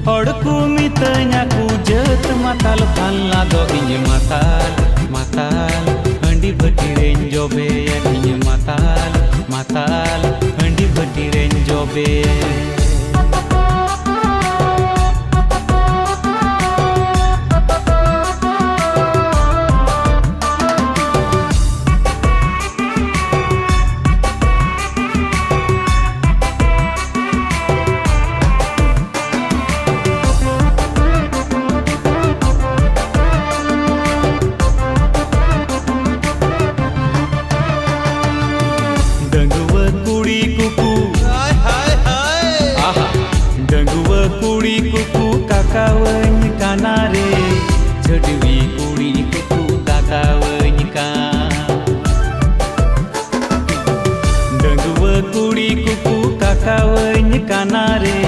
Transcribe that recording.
Horku mitanya ku jet matal palla do inye matal matal handi batiren jobe inye matal matal handi batiren jobe कुड़ी कुकू काकावኝ कानारे छडवी कुड़ी कुकू काकावኝ का डंगव कुड़ी कुकू काकावኝ कानारे